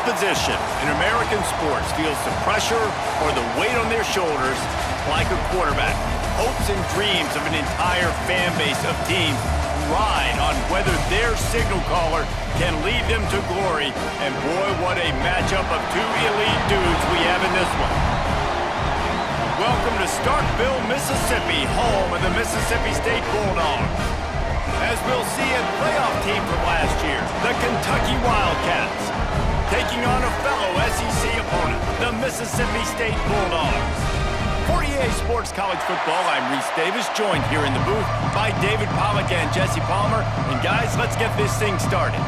position in American sports feels the pressure or the weight on their shoulders like a quarterback. Hopes and dreams of an entire fan base of teams ride on whether their signal caller can lead them to glory. And boy, what a matchup of two elite dudes we have in this one. Welcome to Starkville, Mississippi, home of the Mississippi State Bulldogs. As we'll see a playoff team from last year, the Kentucky Wildcats, taking on a fellow SEC opponent, the Mississippi State Bulldogs. For EA Sports College Football, I'm Reese Davis, joined here in the booth by David Pollack and Jesse Palmer. And guys, let's get this thing started.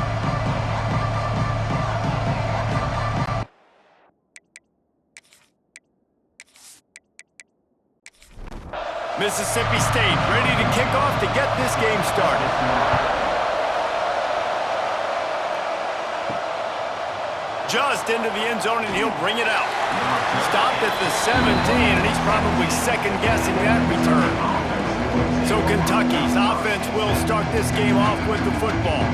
Mississippi State ready to kick off to get this game started. Just into the end zone, and he'll bring it out. Stopped at the 17, and he's probably second-guessing that return. So Kentucky's offense will start this game off with the football.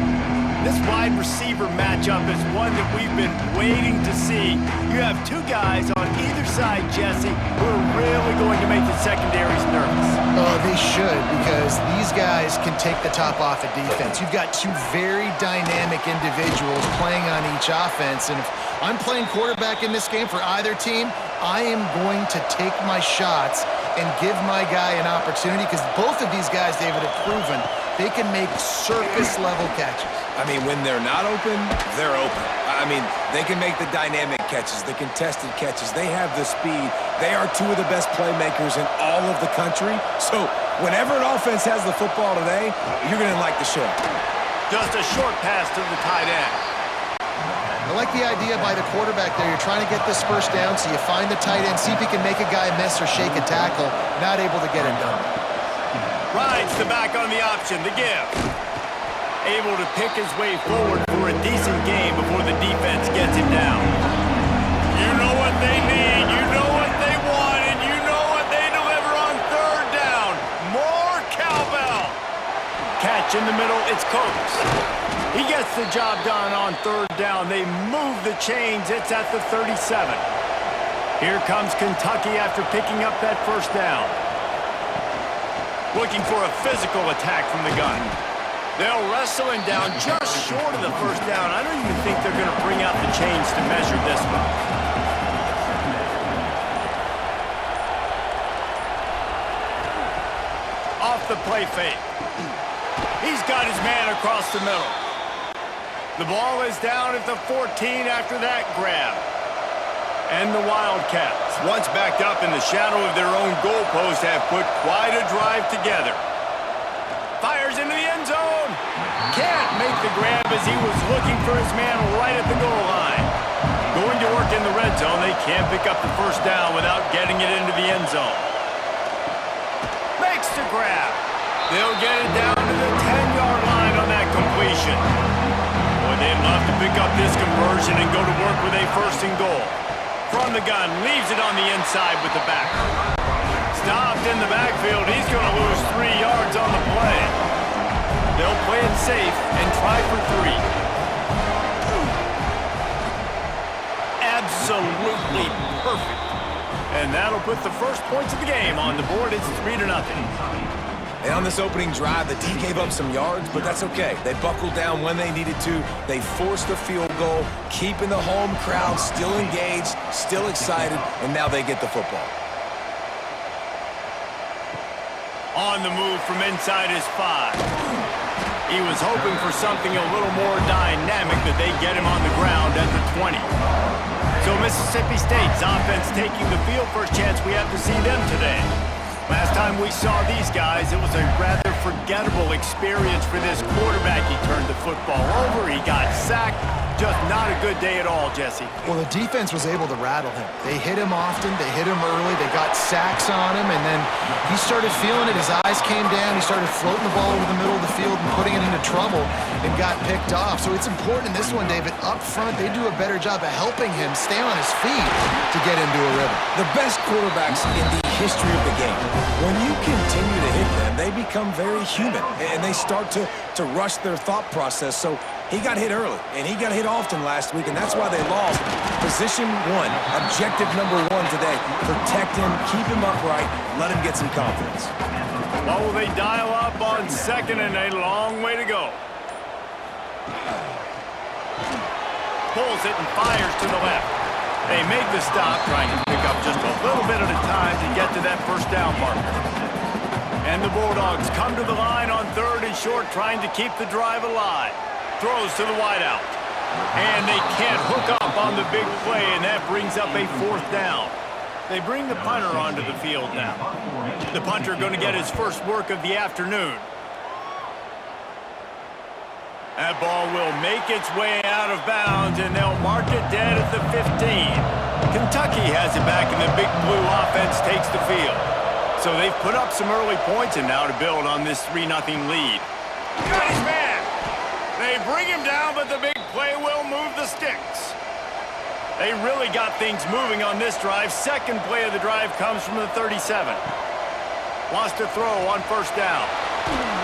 This wide receiver matchup is one that we've been waiting to see. You have two guys on either side, Jesse, who are really going to make the secondaries nervous. Oh, they should, because these guys can take the top off of defense. You've got two very dynamic individuals playing on each offense, and if I'm playing quarterback in this game for either team, I am going to take my shots and give my guy an opportunity, because both of these guys, David, have proven they can make surface-level catches. I mean, when they're not open, they're open. I mean, they can make the dynamic catches, the contested catches. They have the speed. They are two of the best playmakers in all of the country. So whenever an offense has the football today, you're going to like the show. Just a short pass to the tight end. I like the idea by the quarterback there. You're trying to get this first down, so you find the tight end, see if he can make a guy miss or shake a tackle. Not able to get it done. Rides the back on the option, the give. Able to pick his way forward for a decent game before the defense gets him down. You know what they need, you know what they want, and you know what they deliver on third down. More cowbell. Catch in the middle, it's Coates. He gets the job done on third down. They move the chains, it's at the 37. Here comes Kentucky after picking up that first down. Looking for a physical attack from the gun. They'll wrestle him down just short of the first down. I don't even think they're going to bring out the chains to measure this one. Off the play fake. He's got his man across the middle. The ball is down at the 14 after that grab. And the Wildcats, once backed up in the shadow of their own goalpost, have put quite a drive together. Fires into the end zone. Can't make the grab as he was looking for his man right at the goal line. Going to work in the red zone. They can't pick up the first down without getting it into the end zone. Makes the grab. They'll get it down to the 10-yard line on that completion. Boy, they'd love to pick up this conversion and go to work with a first and goal. From the gun, leaves it on the inside with the back. Stopped in the backfield. He's going to lose 3 yards on the play. They'll play it safe and try for 3. Absolutely perfect. And that'll put the first points of the game on the board. It's 3-0. And on this opening drive, the D gave up some yards, but that's okay. They buckled down when they needed to. They forced a field goal, keeping the home crowd still engaged, still excited, and now they get the football. On the move from inside his 5. He was hoping for something a little more dynamic, but they get him on the ground at the 20. So Mississippi State's offense taking the field. First chance we have to see them today. Last time we saw these guys, it was a rather forgettable experience for this quarterback. He turned the football over, he got sacked. Just not a good day at all, Jesse. Well, the defense was able to rattle him. They hit him often, they hit him early, they got sacks on him, and then he started feeling it. His eyes came down, he started floating the ball over the middle of the field and putting it into trouble and got picked off. So it's important in this one, David, up front, they do a better job of helping him stay on his feet to get into a rhythm. The best quarterbacks in the history of the game. When you continue to hit them, they become very human, and they start to rush their thought process. So he got hit early, and he got hit often last week, and that's why they lost. Position one, objective number one today. Protect him, keep him upright, let him get some confidence. What will they dial up on second and a long way to go? Pulls it and fires to the left. They make the stop, trying to pick up just a little bit at a time to get to that first down marker. And the Bulldogs come to the line on third and short, trying to keep the drive alive. Throws to the wideout. And they can't hook up on the big play, and that brings up a fourth down. They bring the punter onto the field now. The punter going to get his first work of the afternoon. That ball will make its way out of bounds, and they'll mark it dead at the 15. Kentucky has it back, and the Big Blue offense takes the field. So they've put up some early points, and now to build on this 3-0 lead. Nice man! They bring him down, but the big play will move the sticks. They really got things moving on this drive. Second play of the drive comes from the 37. Wants to throw on first down.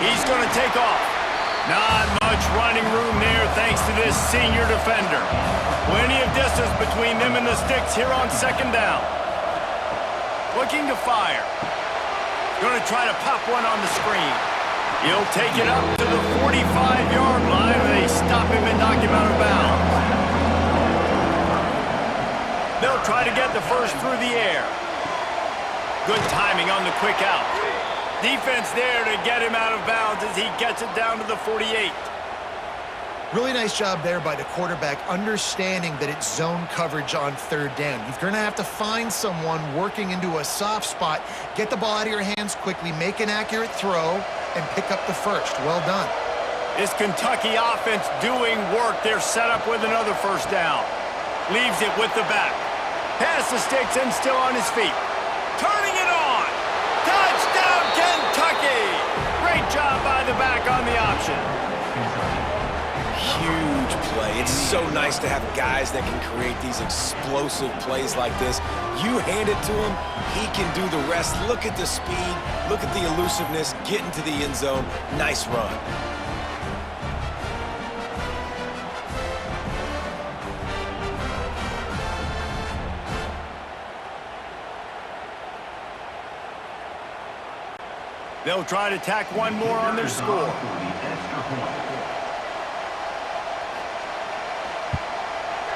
He's going to take off. Not much running room there thanks to this senior defender. Plenty of distance between them and the sticks here on second down. Looking to fire. Going to try to pop one on the screen. He'll take it up to the 45-yard line. They stop him and knock him out of bounds. They'll try to get the first through the air. Good timing on the quick out. Defense there to get him out of bounds as he gets it down to the 48. Really nice job there by the quarterback, understanding that it's zone coverage on third down. You're going to have to find someone working into a soft spot, get the ball out of your hands quickly, make an accurate throw, and pick up the first. Well done. This Kentucky offense doing work. They're set up with another first down. Leaves it with the back. Past the sticks and still on his feet. Turning it on. Touchdown, Kentucky! Great job by the back on the option. Huge play. It's so nice to have guys that can create these explosive plays like this. You hand it to him, he can do the rest. Look at the speed, look at the elusiveness, get into the end zone. Nice run. They'll try to tack one more on their score.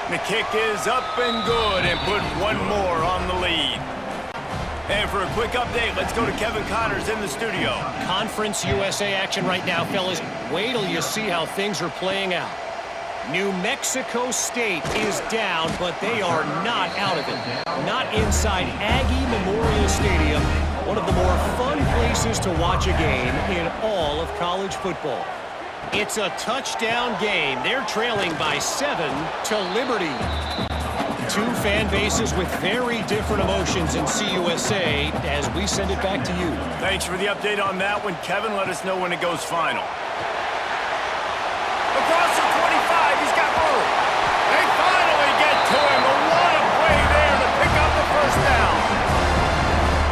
The kick is up and good, and put one more on the lead. And for a quick update, let's go to Kevin Connors in the studio. Conference USA action right now, fellas. Wait till you see how things are playing out. New Mexico State is down, but they are not out of it. Not inside Aggie Memorial Stadium, one of the more fun places to watch a game in all of college football. It's a touchdown game. They're trailing by 7 to Liberty. Two fan bases with very different emotions in CUSA as we send it back to you. Thanks for the update on that one, Kevin. Let us know when it goes final. Across the 25, he's got room. They finally get to him. What a play there to pick up the first down.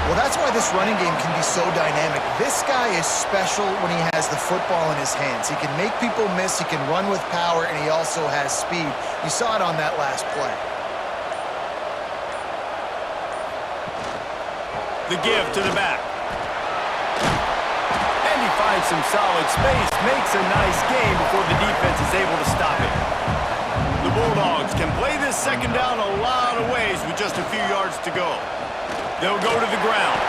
Well, that's why this running game can be so dynamic. This guy is special when he has the football in his hands. He can make people miss, he can run with power, and he also has speed. You saw it on that last play. The give to the back. And he finds some solid space, makes a nice game before the defense is able to stop it. The Bulldogs can play this second down a lot of ways with just a few yards to go. They'll go to the ground.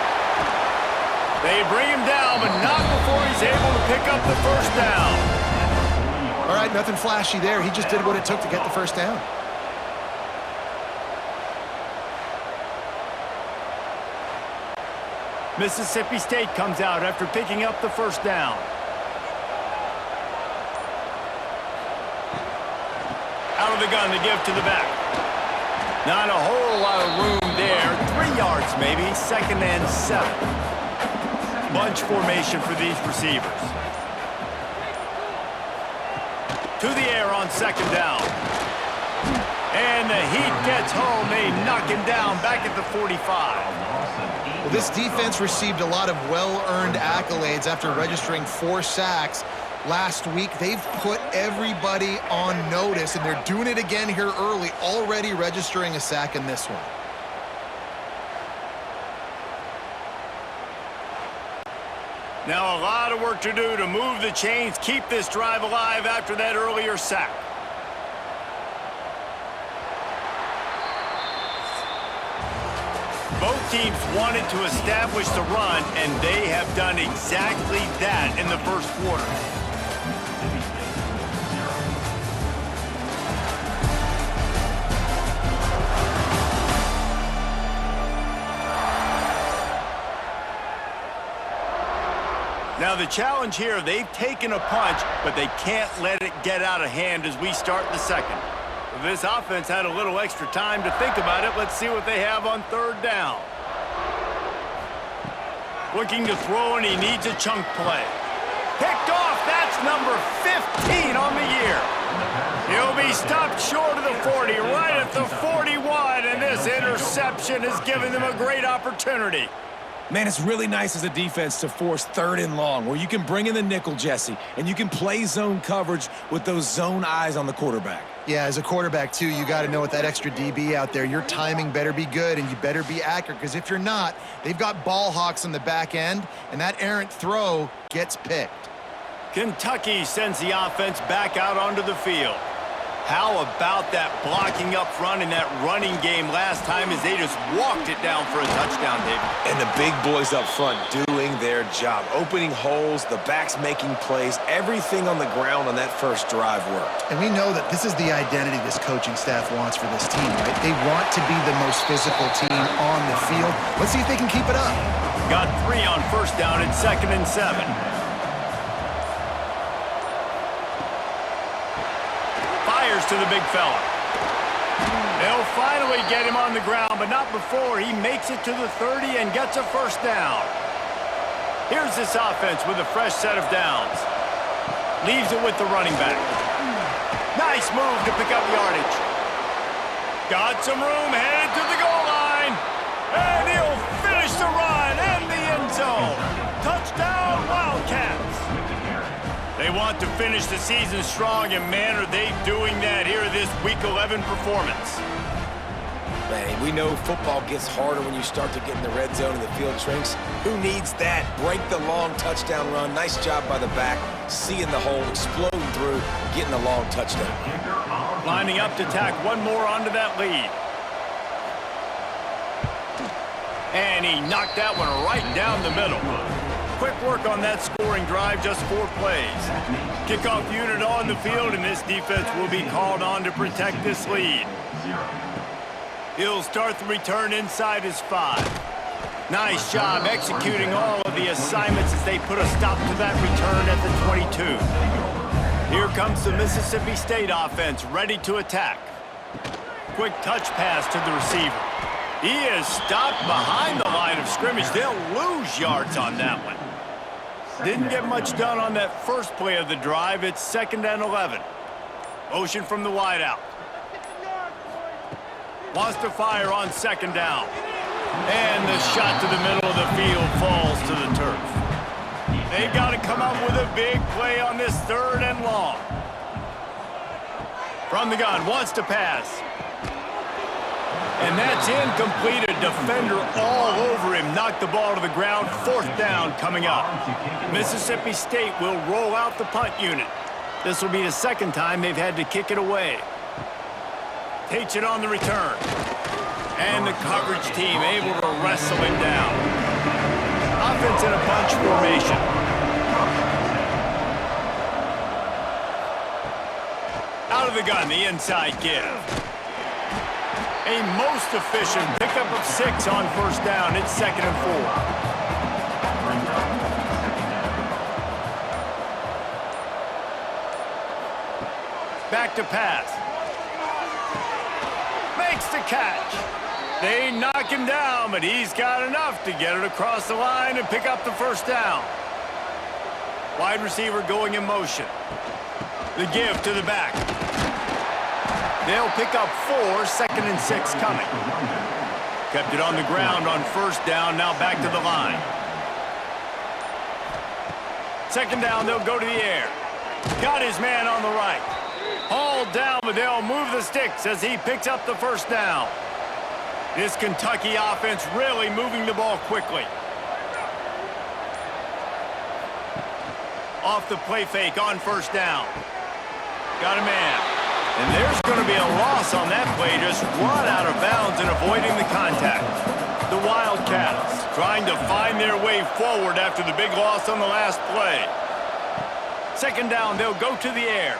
They bring him down, but not before he's able to pick up the first down. All right, nothing flashy there. He just did what it took to get the first down. Mississippi State comes out after picking up the first down. Out of the gun to give to the back. Not a whole lot of room there. 3 yards maybe. Second and 7. Bunch formation for these receivers. To the air on second down. And the heat gets home. They knock him down back at the 45. Well, Well, this defense received a lot of well-earned accolades after registering 4 sacks last week. They've put everybody on notice, and they're doing it again here early, already registering a sack in this one. Now a lot of work to do to move the chains, keep this drive alive after that earlier sack. Both teams wanted to establish the run, and they have done exactly that in the first quarter. Now the challenge here, they've taken a punch, but they can't let it get out of hand as we start the second. This offense had a little extra time to think about it. Let's see what they have on third down. Looking to throw, and he needs a chunk play. Picked off. That's number 15 on the year. He'll be stopped short of the 40, right at the 41, and this interception has given them a great opportunity. Man, it's really nice as a defense to force 3rd and long, where you can bring in the nickel, Jesse, and you can play zone coverage with those zone eyes on the quarterback. Yeah, as a quarterback, too, you got to know with that extra DB out there, your timing better be good and you better be accurate, because if you're not, they've got ball hawks on the back end, and that errant throw gets picked. Kentucky sends the offense back out onto the field. How about that blocking up front in that running game last time as they just walked it down for a touchdown, David? And the big boys up front doing their job, opening holes, the backs making plays, everything on the ground on that first drive worked. And we know that this is the identity this coaching staff wants for this team, right? They want to be the most physical team on the field. Let's see if they can keep it up. Got 3 on first down and 2nd and 7. To the big fella. They'll finally get him on the ground, but not before he makes it to the 30 and gets a first down. Here's this offense with a fresh set of downs. Leaves it with the running back. Nice move to pick up yardage. Got some room, headed to the goal line. And he'll finish the run in the end zone. Touchdown, Wildcats. They want to finish the season strong, and man, are they doing that here in this Week 11 performance. Man, we know football gets harder when you start to get in the red zone and the field shrinks. Who needs that? Break the long touchdown run. Nice job by the back, seeing the hole, exploding through, getting a long touchdown. Lining up to tack one more onto that lead. And he knocked that one right down the middle. Quick work on that scoring drive, just 4 plays. Kickoff unit on the field, and this defense will be called on to protect this lead. He'll start the return inside his 5. Nice job executing all of the assignments as they put a stop to that return at the 22. Here comes the Mississippi State offense, ready to attack. Quick touch pass to the receiver. He is stopped behind the line of scrimmage. They'll lose yards on that one. Didn't get much done on that first play of the drive. It's 2nd and 11. Motion from the wideout. Wants to fire on 2nd down. And the shot to the middle of the field falls to the turf. They've got to come up with a big play on this 3rd and long. From the gun, wants to pass. And that's incomplete. A defender all over him. Knocked the ball to the ground. 4th down coming up. Mississippi State will roll out the punt unit. This will be the 2nd time they've had to kick it away. Takes it on the return. And the coverage team able to wrestle him down. Offense in a bunch formation. Out of the gun, the inside give. A most efficient pickup of 6 on first down. It's 2nd and 4. Back to pass. Makes the catch. They knock him down, but he's got enough to get it across the line and pick up the first down. Wide receiver going in motion. The give to the back. They'll pick up 4, 2nd and 6 coming. Kept it on the ground on first down, now back to the line. Second down, they'll go to the air. Got his man on the right. Hauled down, but they'll move the sticks as he picks up the first down. This Kentucky offense really moving the ball quickly. Off the play fake on first down. Got a man. And there's going to be a loss on that play, just run out of bounds and avoiding the contact. The Wildcats trying to find their way forward after the big loss on the last play. Second down, they'll go to the air.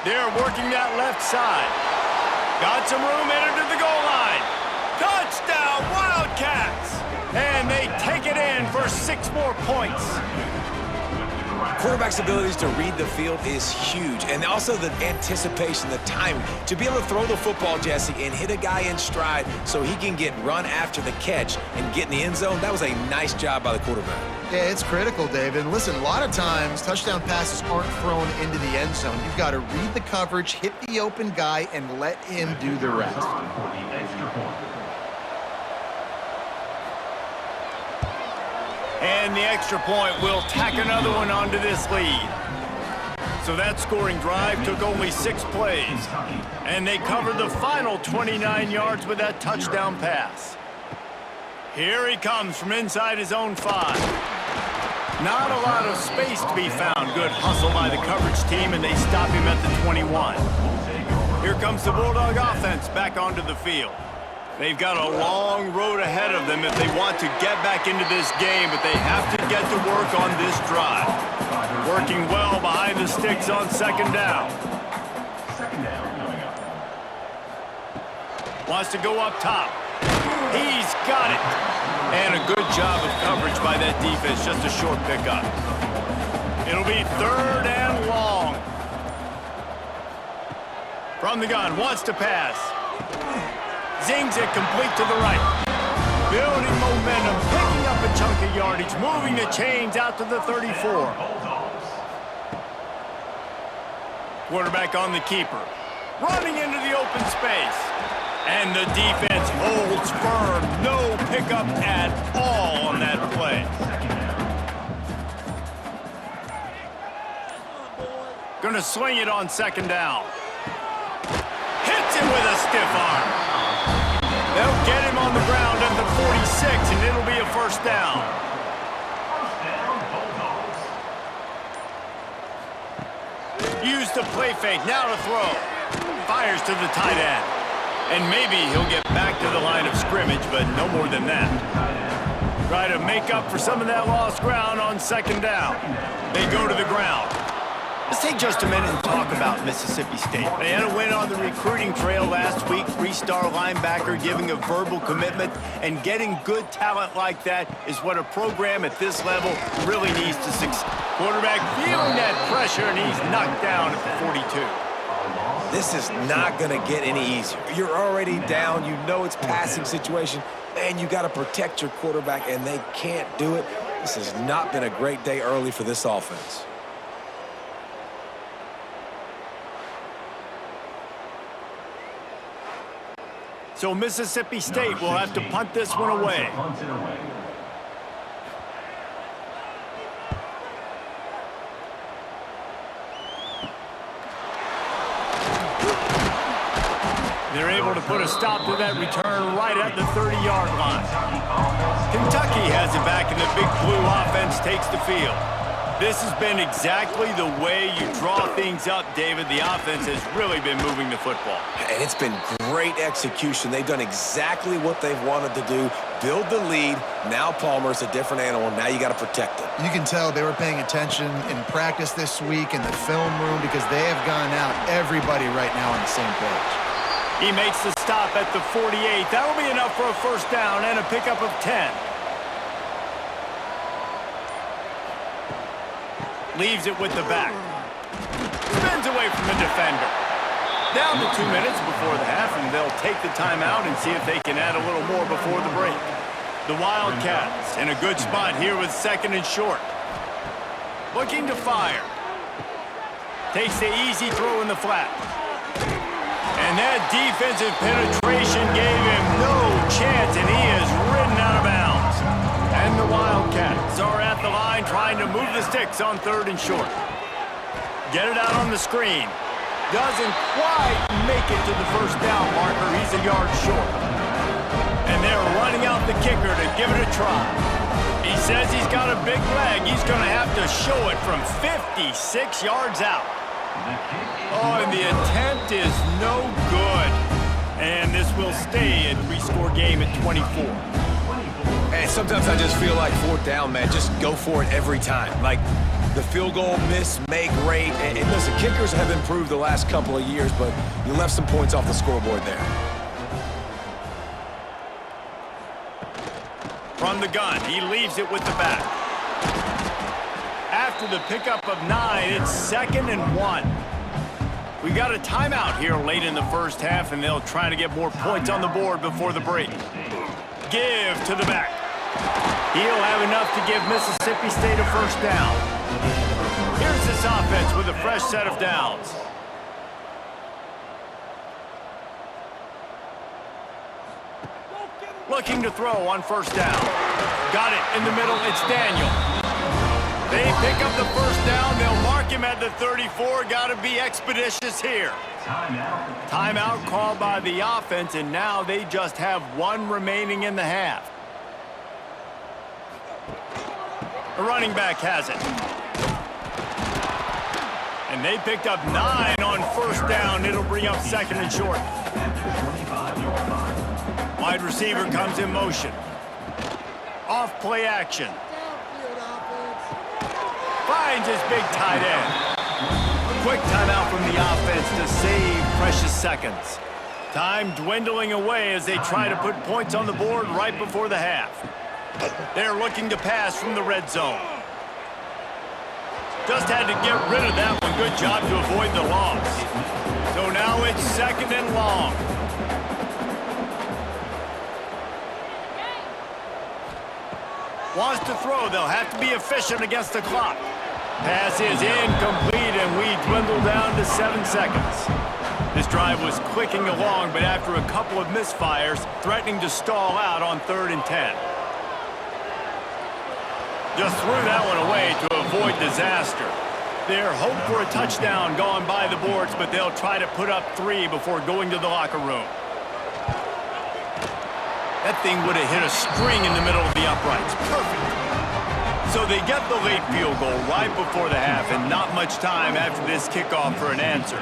They're working that left side. Got some room, entered to the goal line. Touchdown, Wildcats! And they take it in for 6 more points. Quarterback's abilities to read the field is huge, and also the anticipation, the timing. To be able to throw the football, Jesse, and hit a guy in stride so he can get run after the catch and get in the end zone, that was a nice job by the quarterback. Yeah, it's critical, David. And listen, a lot of times touchdown passes aren't thrown into the end zone. You've got to read the coverage, hit the open guy, and let him do the rest. And the extra point will tack another one onto this lead. So that scoring drive took only 6 plays. And they covered the final 29 yards with that touchdown pass. Here he comes from inside his own 5. Not a lot of space to be found. Good hustle by the coverage team, and they stop him at the 21. Here comes the Bulldog offense back onto the field. They've got a long road ahead of them if they want to get back into this game, but they have to get to work on this drive. Working well behind the sticks on second down. Wants to go up top. He's got it. And a good job of coverage by that defense, just a short pickup. It'll be 3rd and long. From the gun, wants to pass. Zings it complete to the right. Building momentum, picking up a chunk of yardage, moving the chains out to the 34. Quarterback on the keeper. Running into the open space. And the defense holds firm. No pickup at all on that play. Gonna swing it on second down. Hits him with a stiff arm. They'll get him on the ground at the 46, and it'll be a first down. Use the play fake, now to throw. Fires to the tight end. And maybe he'll get back to the line of scrimmage, but no more than that. Try to make up for some of that lost ground on second down. They go to the ground. Let's take just a minute and talk about Mississippi State. They had a win on the recruiting trail last week. 3-star linebacker giving a verbal commitment, and getting good talent like that is what a program at this level really needs to succeed. Quarterback feeling that pressure, and he's knocked down at the 42. This is not going to get any easier. You're already down. You know it's passing situation, and you got to protect your quarterback, and they can't do it. This has not been a great day early for this offense. So Mississippi State will have to punt this one away. They're able to put a stop to that return right at the 30-yard line. Kentucky has it back, and the big blue offense takes the field. This has been exactly the way you draw things up, David. The offense has really been moving the football. And it's been great execution. They've done exactly what they've wanted to do. Build the lead. Now Palmer's a different animal. Now you got to protect it. You can tell they were paying attention in practice this week in the film room, because they have gone out, everybody right now on the same page. He makes the stop at the 48. That'll be enough for a first down and a pickup of 10. Leaves it with the back. Spins away from the defender. Down to 2 minutes before the half, and they'll take the timeout and see if they can add a little more before the break. The Wildcats in a good spot here with second and short. Looking to fire. Takes the easy throw in the flat. And that defensive penetration gave him no chance, and he is ridden out of bounds. And the Wildcats are at the line trying to move the sticks on 3rd and short. Get it out on the screen. Doesn't quite make it to the first down marker. He's a yard short. And they're running out the kicker to give it a try. He says he's got a big leg. He's going to have to show it from 56 yards out. Oh, and the attempt is no good. And this will stay a 3-score game at 24. Hey, sometimes I just feel like 4th down, man. Just go for it every time. Like the field goal miss, make rate. And listen, kickers have improved the last couple of years, but you left some points off the scoreboard there. From the gun, he leaves it with the back. After the pickup of 9, it's 2nd and 1. We got a timeout here late in the first half, and they'll try to get more points on the board before the break. Give to the back. He'll have enough to give Mississippi State a first down. Here's this offense with a fresh set of downs. Looking to throw on first down. Got it in the middle. It's Daniel. They pick up the first down. They'll mark him at the 34. Got to be expeditious here. Timeout called by the offense, and now they just have 1 remaining in the half. The running back has it. And they picked up 9 on first down. It'll bring up 2nd and short. Wide receiver comes in motion. Off play action. Finds his big tight end. Quick timeout from the offense to save precious seconds. Time dwindling away as they try to put points on the board right before the half. They're looking to pass from the red zone. Just had to get rid of that one. Good job to avoid the loss. So now it's 2nd and long. Wants to throw. They'll have to be efficient against the clock. Pass is incomplete, and we dwindle down to 7 seconds. This drive was clicking along, but after a couple of misfires, threatening to stall out on 3rd and 10. Just threw that one away to avoid disaster. Their hope for a touchdown gone by the boards, but they'll try to put up 3 before going to the locker room. That thing would have hit a string in the middle of the uprights. Perfect. So they get the late field goal right before the half, and not much time after this kickoff for an answer.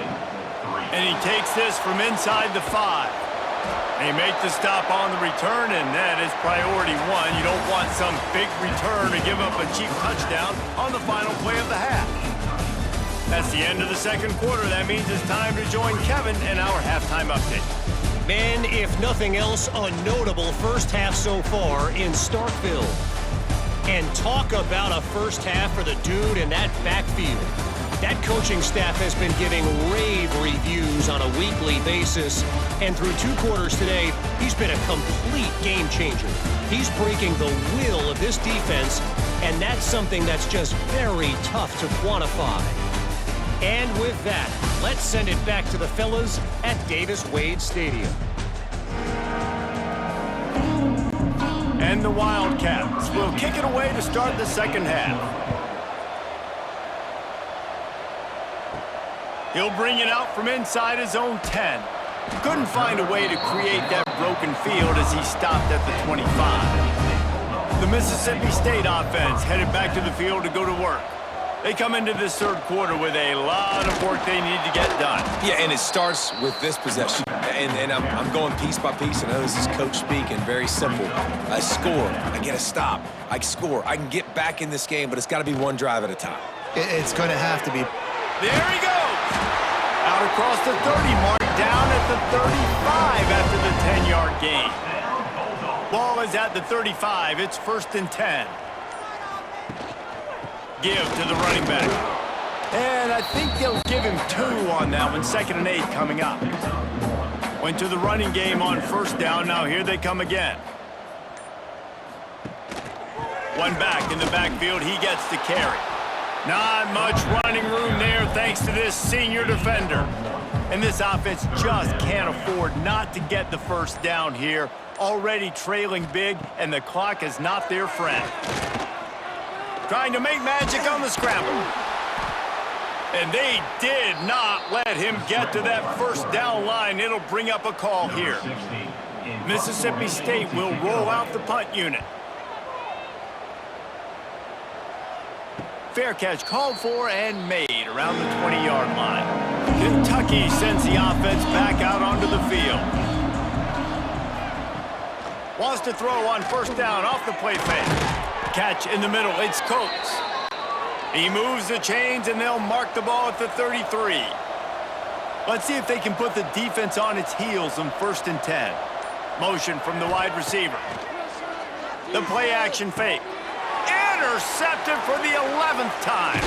And he takes this from inside the 5. They make the stop on the return, and that is priority 1. You don't want some big return to give up a cheap touchdown on the final play of the half. That's the end of the second quarter. That means it's time to join Kevin in our halftime update. Man, if nothing else, a notable first half so far in Starkville. And talk about a first half for the dude in that backfield. That coaching staff has been giving rave reviews on a weekly basis. And through 2 quarters today, he's been a complete game changer. He's breaking the will of this defense, and that's something that's just very tough to quantify. And with that, let's send it back to the fellas at Davis-Wade Stadium. And the Wildcats will kick it away to start the second half. He'll bring it out from inside his own 10. Couldn't find a way to create that broken field as he stopped at the 25. The Mississippi State offense headed back to the field to go to work. They come into this third quarter with a lot of work they need to get done. Yeah, and it starts with this possession. And I'm going piece by piece. I know this is coach speaking, very simple. I score, I get a stop, I score. I can get back in this game, but it's got to be 1 drive at a time. It's going to have to be. There he goes! Out across the 30 mark, down at the 35 after the 10-yard gain. Ball is at the 35. It's 1st and 10. Give to the running back. And I think they'll give him 2 on that one. 2nd and 8 coming up. Went to the running game on first down. Now here they come again. One back in the backfield. He gets the carry. Not much running room there thanks to this senior defender. And this offense just can't afford not to get the first down here. Already trailing big, and the clock is not their friend. Trying to make magic on the scramble. And they did not let him get to that first down line. It'll bring up a call here. Mississippi State will roll out the punt unit. Fair catch called for and made around the 20-yard line. Kentucky sends the offense back out onto the field. Wants to throw on first down off the play fake. Catch in the middle, it's Coates. He moves the chains and they'll mark the ball at the 33. Let's see if they can put the defense on its heels on 1st and 10. Motion from the wide receiver. The play action fake. Intercepted for the 11th time.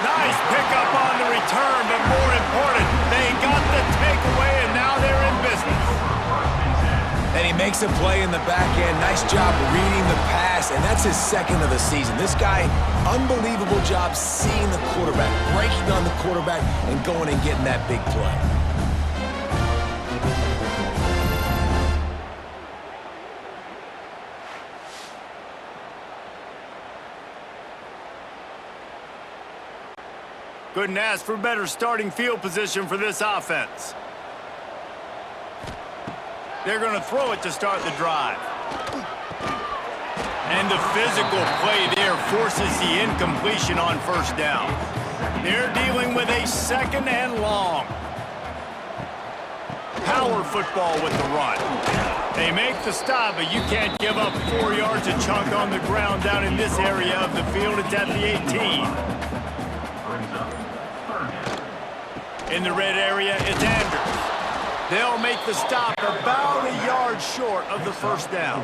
Nice pickup on the return, but more important, they got the takeaway and now they're in business. And he makes a play in the back end. Nice job reading the pass, and that's his second of the season. This guy, unbelievable job seeing the quarterback, breaking on the quarterback, and going and getting that big play. Couldn't ask for better starting field position for this offense. They're going to throw it to start the drive. And the physical play there forces the incompletion on first down. They're dealing with a 2nd and long. Power football with the run. They make the stop, but you can't give up 4 yards a chunk on the ground down in this area of the field. It's at the 18. In the red area, it's Andrews. They'll make the stop about a yard short of the first down.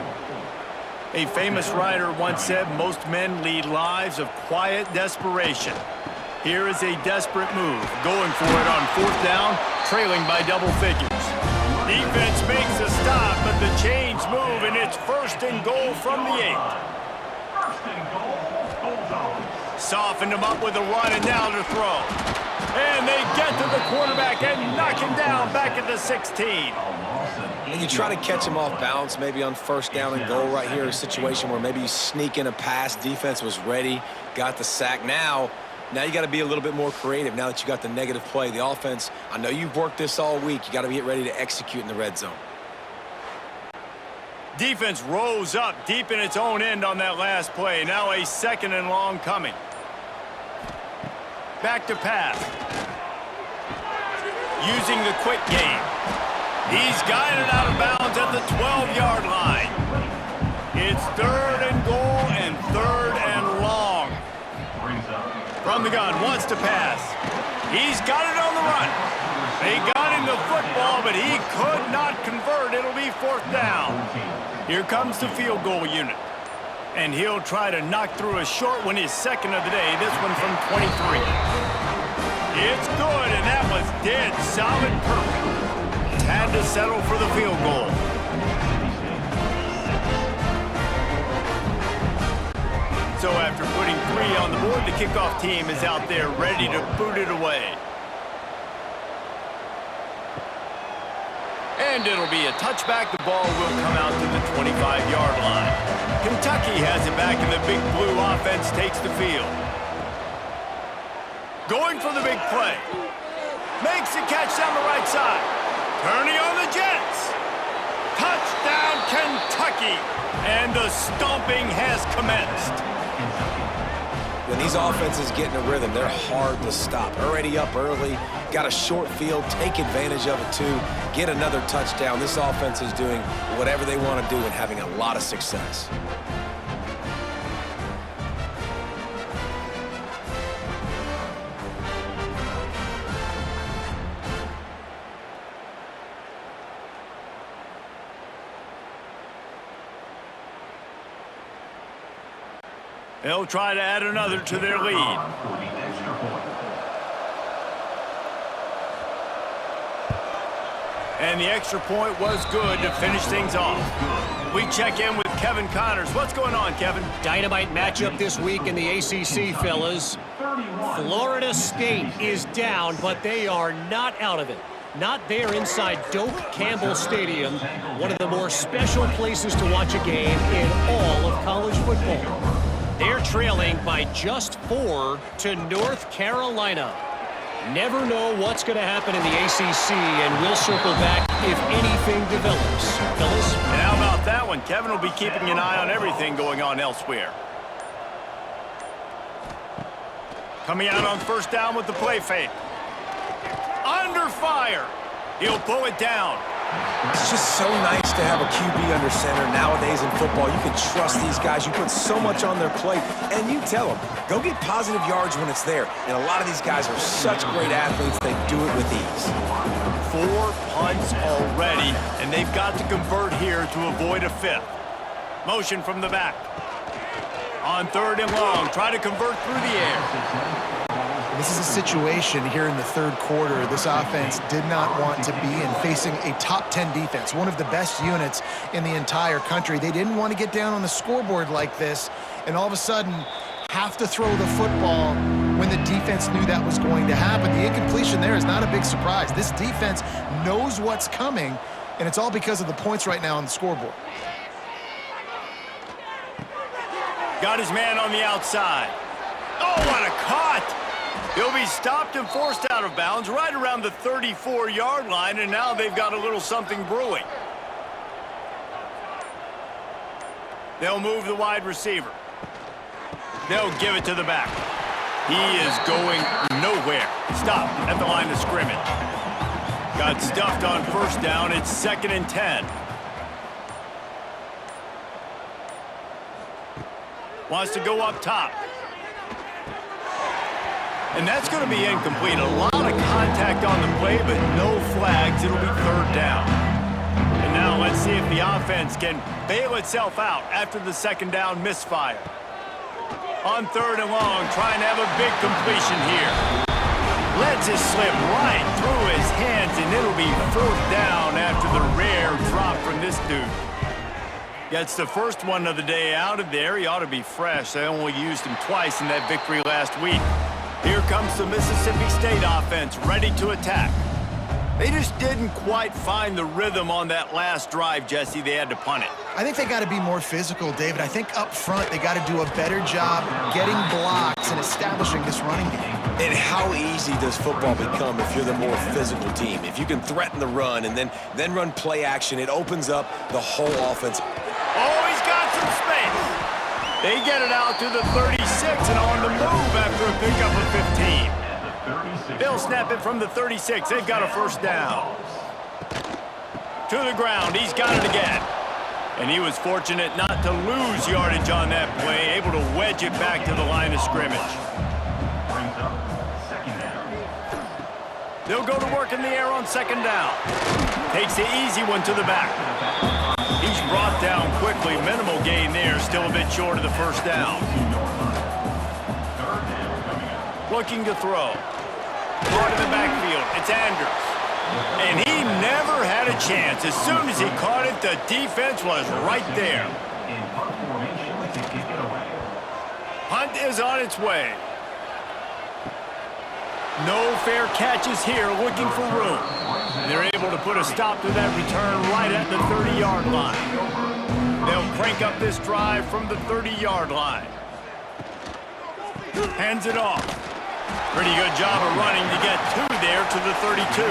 A famous writer once said, most men lead lives of quiet desperation. Here is a desperate move, going for it on 4th down, trailing by double figures. Defense makes the stop, but the chains move, and it's 1st and goal from the 8. Softened him up with a run, and now to throw. And they get to the quarterback and knock him down back at the 16. And you try to catch him off balance, maybe on 1st down and goal right here, a situation where maybe you sneak in a pass, defense was ready, got the sack. Now you got to be a little bit more creative now that you got the negative play. The offense, I know you've worked this all week. You got to get ready to execute in the red zone. Defense rose up deep in its own end on that last play. Now a 2nd and long coming. Back to pass. Using the quick game. He's guided out of bounds at the 12-yard line. It's 3rd and goal and 3rd and long. From the gun, wants to pass. He's got it on the run. They got him the football, but he could not convert. It'll be 4th down. Here comes the field goal unit. And he'll try to knock through a short one, his 2nd of the day, this one from 23. It's good, and that was dead solid perfect. Had to settle for the field goal. So after putting 3 on the board, the kickoff team is out there ready to boot it away. And it'll be a touchback. The ball will come out to the 25-yard line. Kentucky has it back, and the big blue offense takes the field. Going for the big play. Makes the catch down the right side. Turning on the Jets. Touchdown, Kentucky. And the stomping has commenced. When these offenses get in a rhythm, they're hard to stop. Already up early, got a short field, take advantage of it too, get another touchdown. This offense is doing whatever they want to do and having a lot of success. They'll try to add another to their lead. And the extra point was good to finish things off. We check in with Kevin Connors. What's going on, Kevin? Dynamite matchup this week in the ACC, fellas. Florida State is down, but they are not out of it. not there inside Doak Campbell Stadium, one of the more special places to watch a game in all of college football. They're trailing by just 4 to North Carolina. Never know what's going to happen in the ACC, and we'll circle back if anything develops. Phyllis? And how about that one? Kevin will be keeping an eye on everything going on elsewhere. Coming out on first down with the play fake. Under fire. He'll pull it down. It's just so nice to have a QB under center. Nowadays in football, you can trust these guys. You put so much on their plate, and you tell them, go get positive yards when it's there. And a lot of these guys are such great athletes, they do it with ease. 4 punts already, and they've got to convert here to avoid a 5th. Motion from the back. On 3rd and long, try to convert through the air. This is a situation here in the third quarter this offense did not want to be in, facing a top 10 defense, one of the best units in the entire country. They didn't want to get down on the scoreboard like this and all of a sudden have to throw the football when the defense knew that was going to happen. The incompletion there is not a big surprise. This defense knows what's coming, and it's all because of the points right now on the scoreboard. Got his man on the outside. Oh, what a cut! He'll be stopped and forced out of bounds right around the 34-yard line, and now they've got a little something brewing. They'll move the wide receiver. They'll give it to the back. He is going nowhere. Stopped at the line of scrimmage. Got stuffed on first down. It's 2nd and 10. Wants to go up top. And that's going to be incomplete. A lot of contact on the play, but no flags. It'll be 3rd down. And now let's see if the offense can bail itself out after the 2nd down misfire. On 3rd and long, trying to have a big completion here. Lets it slip right through his hands, and it'll be 4th down after the rare drop from this dude. Gets the first one of the day out of there. He ought to be fresh. They only used him twice in that victory last week. Here comes the Mississippi State offense, ready to attack. They just didn't quite find the rhythm on that last drive, Jesse. They had to punt it. I think they got to be more physical, David. I think up front they got to do a better job getting blocks and establishing this running game. And how easy does football become if you're the more physical team? If you can threaten the run and then run play action, it opens up the whole offense. Oh, he's got some space. They get it out to the 36 and on the move after a pickup of 15. They'll snap it from the 36. They've got a first down. To the ground. He's got it again. And he was fortunate not to lose yardage on that play, able to wedge it back to the line of scrimmage. They'll go to work in the air on 2nd down. Takes the easy one to the back. He's brought down quickly. Minimal gain there. Still a bit short of the first down. Looking to throw. Caught in the backfield. It's Anders. And he never had a chance. As soon as he caught it, the defense was right there. Punt is on its way. No fair catches here, looking for room. They're able to put a stop to that return right at the 30-yard line. They'll crank up this drive from the 30-yard line. Hands it off. Pretty good job of running to get 2 there to the 32.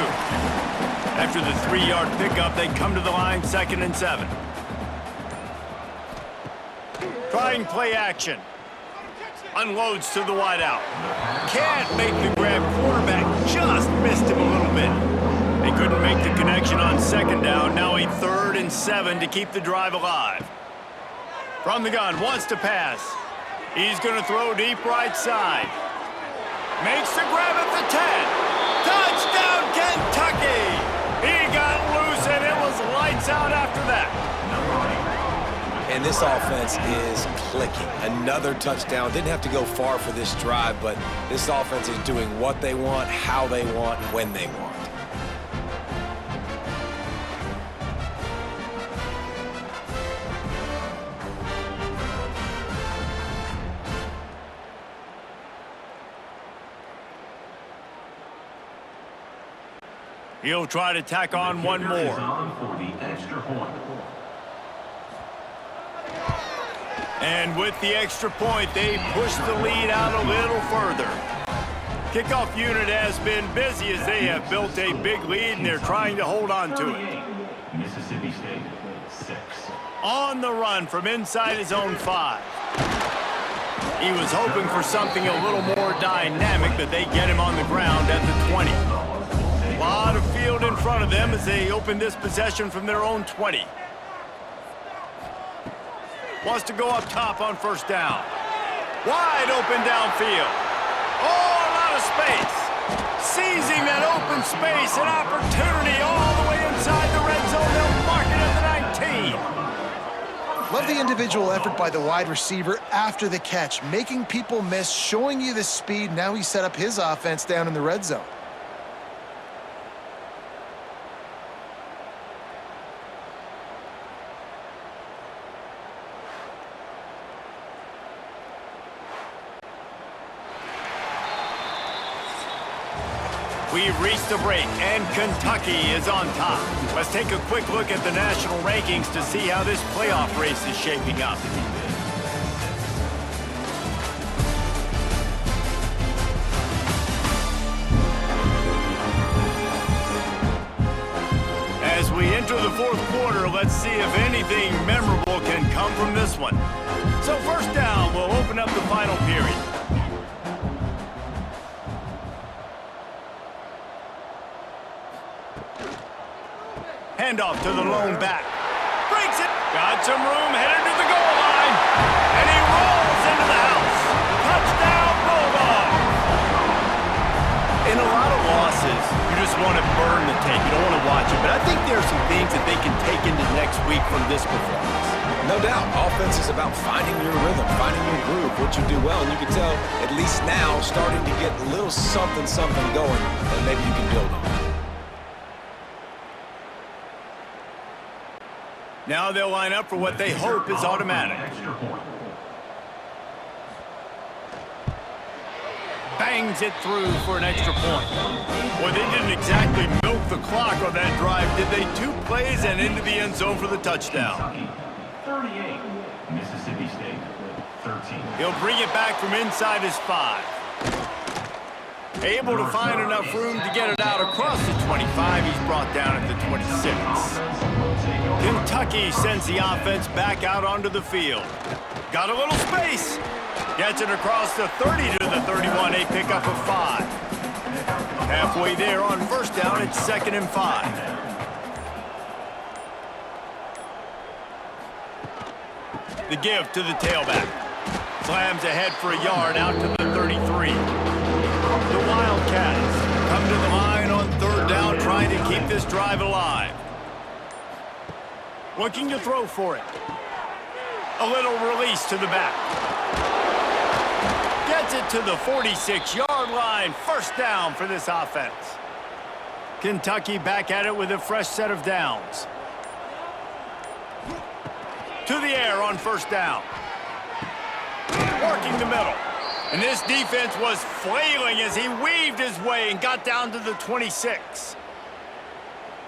After the 3-yard pickup, they come to the line 2nd and 7. Trying play action. Unloads to the wideout. Can't make the grab. Quarterback just missed him a little bit. They couldn't make the connection on 2nd down. Now a 3rd and 7 to keep the drive alive. From the gun, wants to pass. He's going to throw deep right side. Makes the grab at the 10. Touchdown, Kentucky! He got loose, and it was lights out after that. And this offense is clicking. Another touchdown. Didn't have to go far for this drive, but this offense is doing what they want, how they want, when they want. He'll try to tack on one more. And with the extra point, they push the lead out a little further. Kickoff unit has been busy as they have built a big lead, and they're trying to hold on to it. Mississippi State, 6. On the run from inside his own 5. He was hoping for something a little more dynamic, but they get him on the ground at the 20. A lot of field in front of them as they open this possession from their own 20. Wants to go up top on first down. Wide open downfield. Oh, a lot of space. Seizing that open space, an opportunity all the way inside the red zone. They'll mark it at the 19. Love the individual effort by the wide receiver after the catch, making people miss, showing you the speed. Now he set up his offense down in the red zone. We've reached the break, and Kentucky is on top. Let's take a quick look at the national rankings to see how this playoff race is shaping up. As we enter the fourth quarter, let's see if anything memorable can come from this one. So first down, we'll open up the final period. Handoff to the lone back. Breaks it. Got some room, headed to the goal line. And he rolls into the house. Touchdown, Bulldogs. In a lot of losses, you just want to burn the tape. You don't want to watch it. But I think there are some things that they can take into next week from this performance. No doubt. Offense is about finding your rhythm, finding your groove, what you do well. And you can tell, at least now, starting to get a little something going that maybe you can build on. Now they'll line up for what they hope is automatic. Bangs it through for an extra point. Well, they didn't exactly milk the clock on that drive, did they? 2 plays and into the end zone for the touchdown. 38, Mississippi State, 13. He'll bring it back from inside his 5. Able to find enough room to get it out across the 25. He's brought down at the 26. Kentucky sends the offense back out onto the field. Got a little space. Gets it across the 30 to the 31. A pickup of 5. Halfway there on first down, it's 2nd and 5. The give to the tailback. Slams ahead for a yard out to the 33. The Wildcats come to the line on 3rd down, trying to keep this drive alive. Looking to throw for it. A little release to the back. Gets it to the 46-yard line. First down for this offense. Kentucky back at it with a fresh set of downs. To the air on first down. Working the middle. And this defense was flailing as he weaved his way and got down to the 26.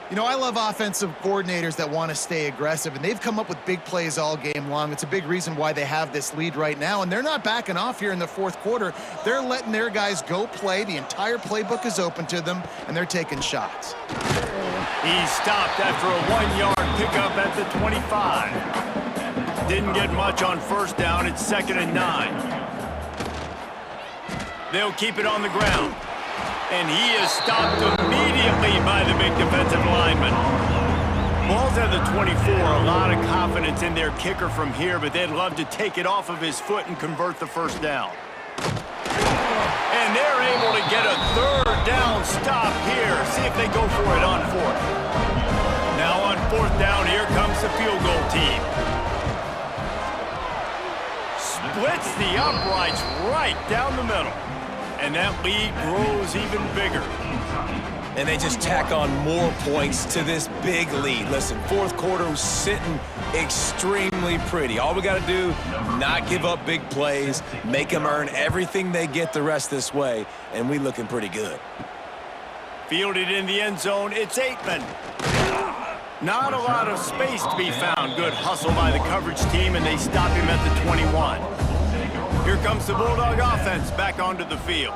You know, I love offensive coordinators that want to stay aggressive, and they've come up with big plays all game long. It's a big reason why they have this lead right now, and they're not backing off here in the fourth quarter. They're letting their guys go play. The entire playbook is open to them, and they're taking shots. He stopped after a 1-yard pickup at the 25. Didn't get much on first down. It's 2nd and 9. They'll keep it on the ground. And he is stopped immediately by the big defensive lineman. Ball's at the 24. A lot of confidence in their kicker from here, but they'd love to take it off of his foot and convert the first down. And they're able to get a 3rd down stop here. See if they go for it on 4th. Now on 4th down, here comes the field goal team. Splits the uprights right down the middle. And that lead grows even bigger. And they just tack on more points to this big lead. Listen, fourth quarter was sitting extremely pretty. All we got to do, not give up big plays, make them earn everything they get the rest this way, and we looking pretty good. Fielded in the end zone, it's Aitman. Not a lot of space to be found. Good hustle by the coverage team, and they stop him at the 21. Here comes the Bulldog offense back onto the field.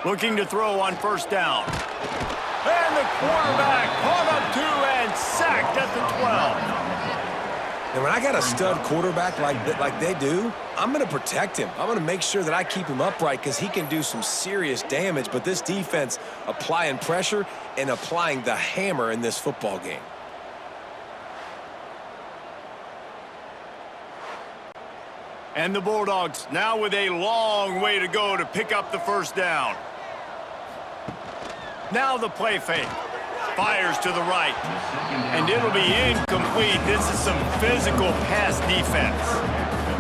Looking to throw on first down. And the quarterback caught up to and sacked at the 12. And when I got a stud quarterback like they do, I'm going to protect him. I'm going to make sure that I keep him upright because he can do some serious damage. But this defense applying pressure and applying the hammer in this football game. And the Bulldogs now with a long way to go to pick up the first down. Now the play fake. Fires to the right. And it'll be incomplete. This is some physical pass defense.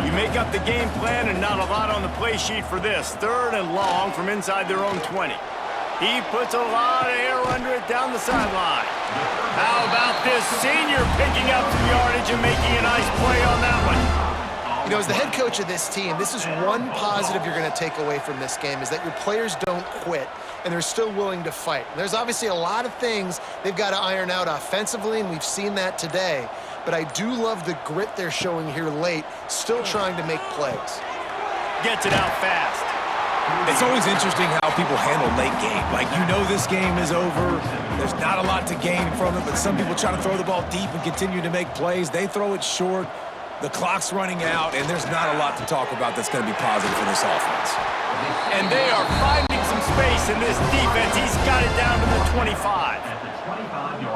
You make up the game plan and not a lot on the play sheet for this. 3rd and long from inside their own 20. He puts a lot of air under it down the sideline. How about this senior picking up some yardage and making a nice play on that one? You know, as the head coach of this team, this is one positive you're going to take away from this game, is that your players don't quit, and they're still willing to fight. And there's obviously a lot of things they've got to iron out offensively, and we've seen that today. But I do love the grit they're showing here late, still trying to make plays. Gets it out fast. It's always interesting how people handle late game. Like, you know this game is over. There's not a lot to gain from it, but some people try to throw the ball deep and continue to make plays. They throw it short. The clock's running out, and there's not a lot to talk about that's going to be positive for this offense. And they are finding some space in this defense. He's got it down to the 25.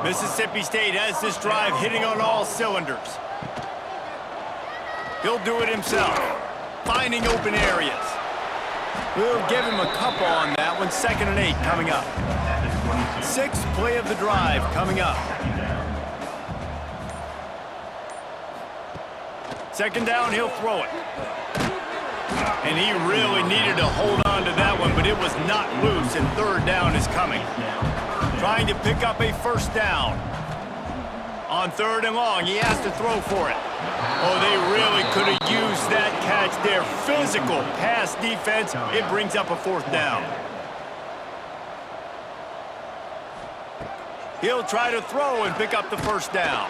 Mississippi State has this drive hitting on all cylinders. He'll do it himself, finding open areas. We'll give him a couple on that one. 2nd and 8 coming up. 6th play of the drive coming up. 2nd down, he'll throw it. And he really needed to hold on to that one, but it was not loose, and 3rd down is coming. Trying to pick up a first down. On 3rd and long, he has to throw for it. Oh, they really could have used that catch there. Physical pass defense. It brings up a 4th down. He'll try to throw and pick up the first down.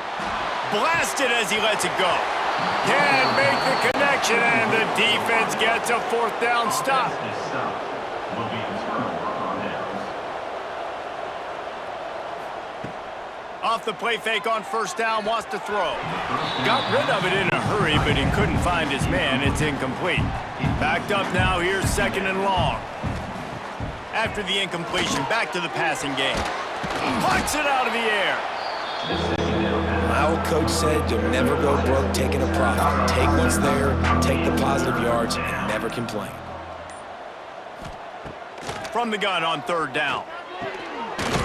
Blasted as he lets it go. Can't make the connection, and the defense gets a 4th down stop. This stop will be a turnover on downs. Off the play fake on first down, wants to throw. Got rid of it in a hurry, but he couldn't find his man. It's incomplete. Backed up now, here's 2nd and long. After the incompletion, back to the passing game. Puts it out of the air. My old coach said you'll never go broke taking a profit. Take what's there, take the positive yards, and never complain. From the gun on 3rd down.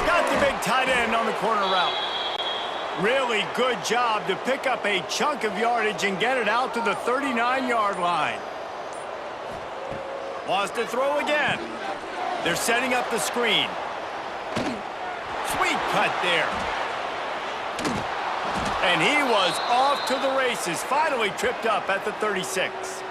Got the big tight end on the corner route. Really good job to pick up a chunk of yardage and get it out to the 39-yard line. Wants to throw again. They're setting up the screen. Sweet cut there. And he was off to the races, finally tripped up at the 36.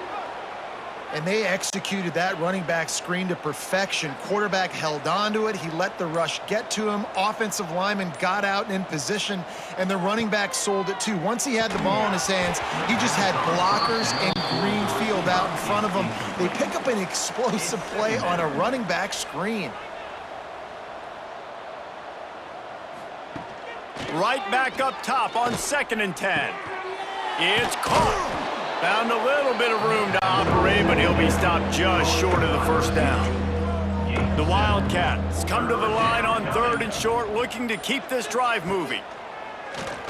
And they executed that running back screen to perfection. Quarterback held on to it. He let the rush get to him. Offensive lineman got out and in position, and the running back sold it too. Once he had the ball in his hands, he just had blockers and green field out in front of him. They pick up an explosive play on a running back screen. Right back up top on 2nd and 10. It's caught. Found a little bit of room to operate, but he'll be stopped just short of the first down. The Wildcats come to the line on 3rd and short, looking to keep this drive moving.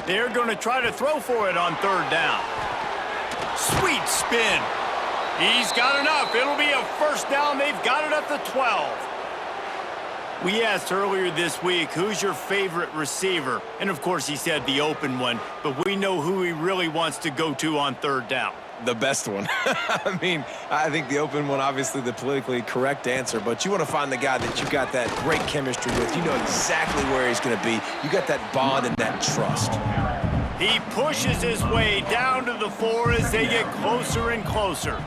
They're going to try to throw for it on 3rd down. Sweet spin. He's got enough. It'll be a first down. They've got it at the 12. We asked earlier this week, who's your favorite receiver? And of course he said the open one, but we know who he really wants to go to on 3rd down. The best one. I mean, I think the open one, obviously the politically correct answer, but you want to find the guy that you got that great chemistry with. You know exactly where he's going to be. You got that bond and that trust. He pushes his way down to the 4 as they get closer and closer.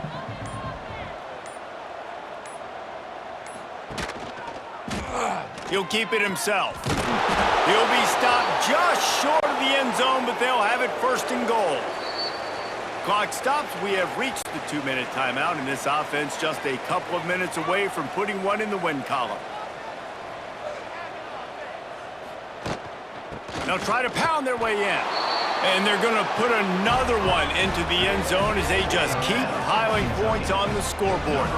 He'll keep it himself. He'll be stopped just short of the end zone, but they'll have it first and goal. Clock stops. We have reached the 2-minute timeout, and this offense just a couple of minutes away from putting one in the win column. They'll try to pound their way in. And they're going to put another one into the end zone as they just keep piling points on the scoreboard.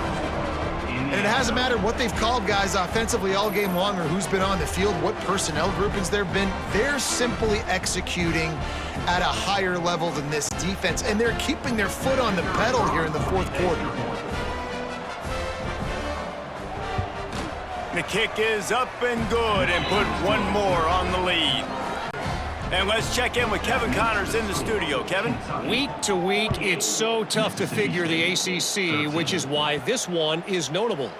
And it hasn't mattered what they've called guys offensively all game long or who's been on the field, what personnel groupings there have been. They're simply executing at a higher level than this defense, and they're keeping their foot on the pedal here in the fourth quarter. The kick is up and good and put one more on the lead. And let's check in with Kevin Connors in the studio. Kevin? Week to week, it's so tough to figure the ACC, which is why this one is notable.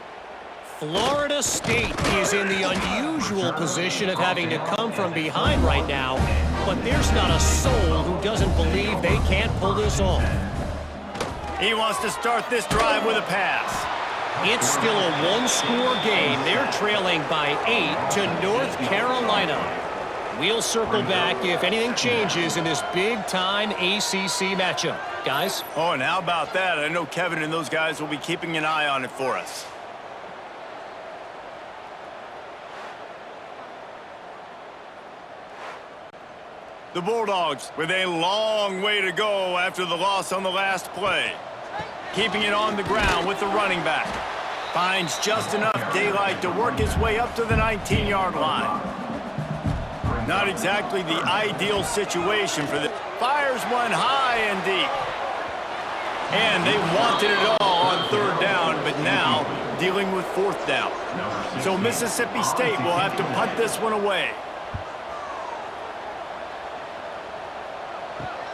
Florida State is in the unusual position of having to come from behind right now, but there's not a soul who doesn't believe they can't pull this off. He wants to start this drive with a pass. It's still a one-score game. They're trailing by 8 to North Carolina. We'll circle back if anything changes in this big-time ACC matchup. Guys? Oh, and how about that? I know Kevin and those guys will be keeping an eye on it for us. The Bulldogs with a long way to go after the loss on the last play. Keeping it on the ground with the running back. Finds just enough daylight to work his way up to the 19-yard line. Not exactly the ideal situation for the... Fires one high and deep. And they wanted it all on third down, but now dealing with fourth down. So Mississippi State will have to punt this one away.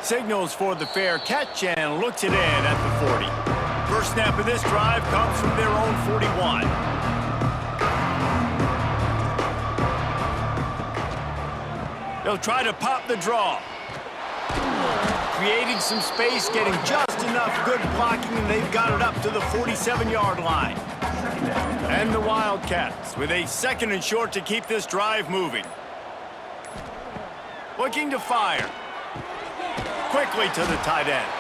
Signals for the fair catch and looks it in at the 40. First snap of this drive comes from their own 41. They'll try to pop the draw. Creating some space, getting just enough good blocking, and they've got it up to the 47-yard line. And the Wildcats with a second and short to keep this drive moving. Looking to fire. Quickly to the tight end.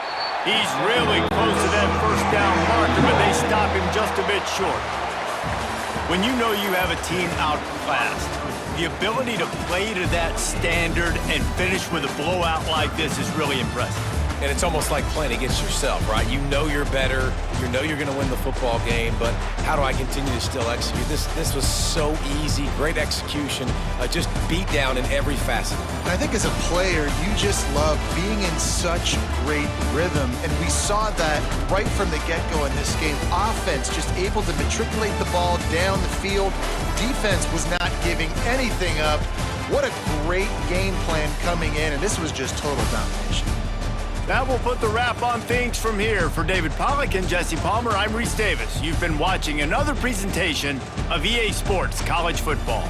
He's really close to that first down marker, but they stop him just a bit short. When you know you have a team outclassed, the ability to play to that standard and finish with a blowout like this is really impressive. And it's almost like playing against yourself, right? You know you're better. You know you're going to win the football game, but how do I continue to still execute? This was so easy. Great execution. Just beat down in every facet. I think as a player, you just love being in such great rhythm, and we saw that right from the get-go in this game. Offense just able to matriculate the ball down the field. Defense was not giving anything up. What a great game plan coming in, and this was just total domination. That will put the wrap on things from here. For David Pollack and Jesse Palmer, I'm Reese Davis. You've been watching another presentation of EA Sports College Football.